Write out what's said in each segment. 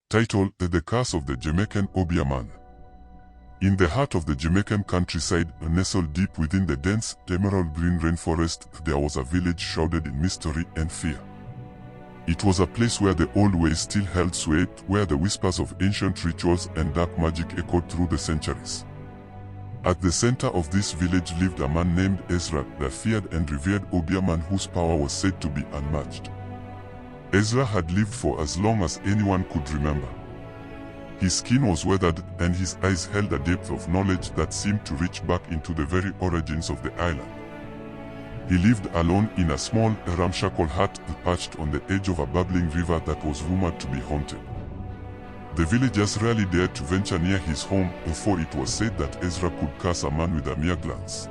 Title: The Curse of the Jamaican Obia Man. In the heart of the Jamaican countryside, nestled deep within the dense, emerald green rainforest, there was a village shrouded in mystery and fear. It was a place where the old ways still held sway, where the whispers of ancient rituals and dark magic echoed through the centuries. At the center of this village lived a man named Ezra, the feared and revered Obia Man whose power was said to be unmatched. Ezra had lived for as long as anyone could remember. His skin was weathered, and his eyes held a depth of knowledge that seemed to reach back into the very origins of the island. He lived alone in a small, ramshackle hut perched on the edge of a bubbling river that was rumored to be haunted. The villagers rarely dared to venture near his home, for it was said that Ezra could curse a man with a mere glance.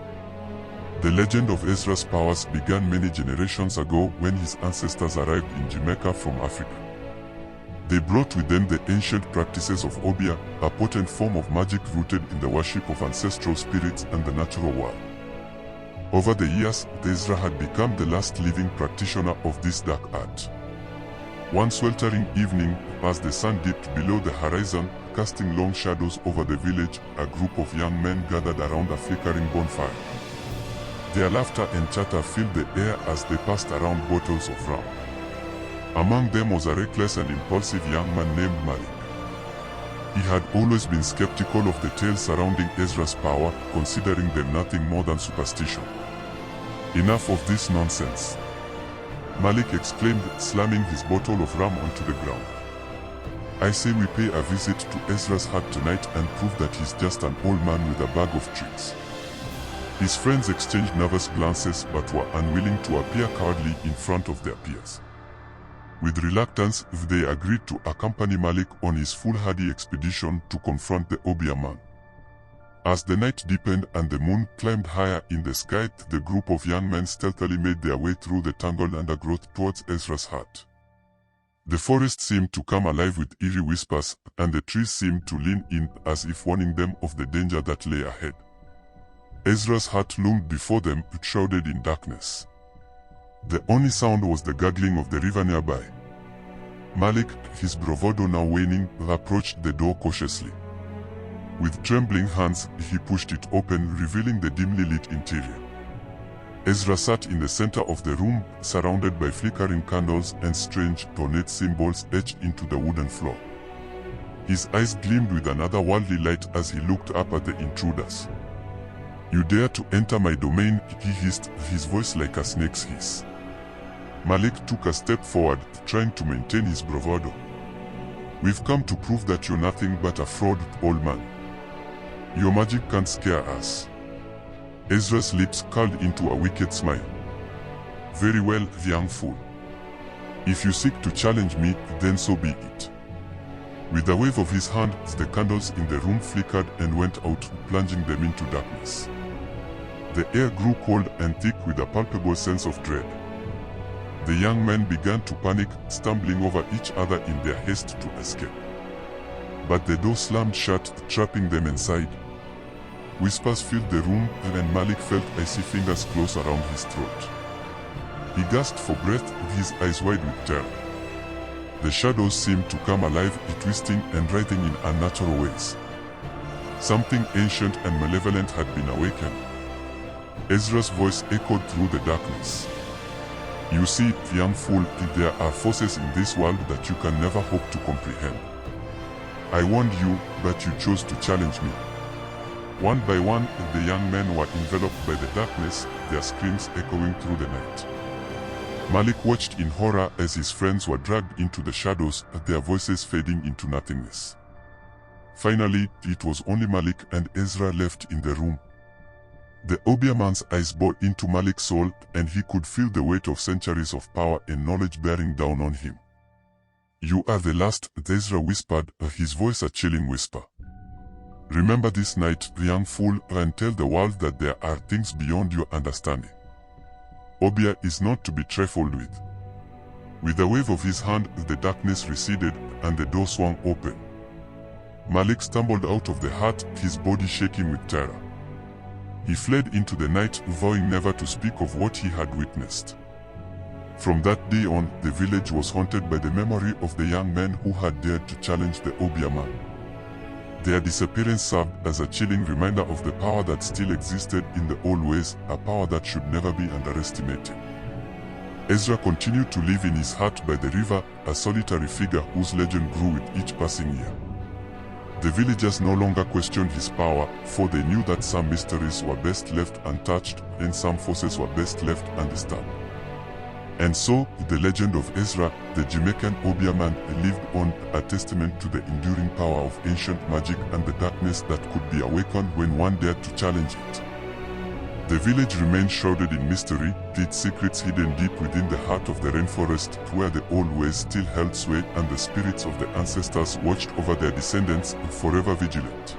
The legend of Ezra's powers began many generations ago when his ancestors arrived in Jamaica from Africa. They brought with them the ancient practices of Obia, a potent form of magic rooted in the worship of ancestral spirits and the natural world. Over the years, Ezra had become the last living practitioner of this dark art. One sweltering evening, as the sun dipped below the horizon, casting long shadows over the village, a group of young men gathered around a flickering bonfire. Their laughter and chatter filled the air as they passed around bottles of rum. Among them was a reckless and impulsive young man named Malik. He had always been skeptical of the tales surrounding Ezra's power, considering them nothing more than superstition. "Enough of this nonsense," Malik exclaimed, slamming his bottle of rum onto the ground. "I say we pay a visit to Ezra's hut tonight and prove that he's just an old man with a bag of tricks." His friends exchanged nervous glances but were unwilling to appear cowardly in front of their peers. With reluctance, they agreed to accompany Malik on his foolhardy expedition to confront the Obia Man. As the night deepened and the moon climbed higher in the sky, the group of young men stealthily made their way through the tangled undergrowth towards Ezra's hut. The forest seemed to come alive with eerie whispers, and the trees seemed to lean in as if warning them of the danger that lay ahead. Ezra's hut loomed before them, shrouded in darkness. The only sound was the gurgling of the river nearby. Malik, his bravado now waning, approached the door cautiously. With trembling hands, he pushed it open, revealing the dimly lit interior. Ezra sat in the center of the room, surrounded by flickering candles and strange, ornate symbols etched into the wooden floor. His eyes gleamed with an otherworldly light as he looked up at the intruders. "You dare to enter my domain," he hissed, his voice like a snake's hiss. Malik took a step forward, trying to maintain his bravado. "We've come to prove that you're nothing but a fraud, old man. Your magic can't scare us." Ezra's lips curled into a wicked smile. "Very well, young fool. If you seek to challenge me, then so be it." With a wave of his hand, the candles in the room flickered and went out, plunging them into darkness. The air grew cold and thick with a palpable sense of dread. The young men began to panic, stumbling over each other in their haste to escape. But the door slammed shut, trapping them inside. Whispers filled the room, and Malik felt icy fingers close around his throat. He gasped for breath, his eyes wide with terror. The shadows seemed to come alive, twisting and writhing in unnatural ways. Something ancient and malevolent had been awakened. Ezra's voice echoed through the darkness. "You see, young fool, there are forces in this world that you can never hope to comprehend. I warned you, but you chose to challenge me." One by one, the young men were enveloped by the darkness, their screams echoing through the night. Malik watched in horror as his friends were dragged into the shadows, their voices fading into nothingness. Finally, it was only Malik and Ezra left in the room. The Obia Man's eyes bored into Malik's soul, and he could feel the weight of centuries of power and knowledge bearing down on him. "You are the last," Ezra whispered, his voice a chilling whisper. "Remember this night, young fool, and tell the world that there are things beyond your understanding. Obia is not to be trifled with." With a wave of his hand, the darkness receded, and the door swung open. Malik stumbled out of the hut, his body shaking with terror. He fled into the night, vowing never to speak of what he had witnessed. From that day on, the village was haunted by the memory of the young men who had dared to challenge the Obia Man. Their disappearance served as a chilling reminder of the power that still existed in the old ways, a power that should never be underestimated. Ezra continued to live in his hut by the river, a solitary figure whose legend grew with each passing year. The villagers no longer questioned his power, for they knew that some mysteries were best left untouched and some forces were best left undisturbed. And so, the legend of Ezra, the Jamaican Obia Man, lived on, a testament to the enduring power of ancient magic and the darkness that could be awakened when one dared to challenge it. The village remained shrouded in mystery, its secrets hidden deep within the heart of the rainforest, where the old ways still held sway and the spirits of the ancestors watched over their descendants, forever vigilant.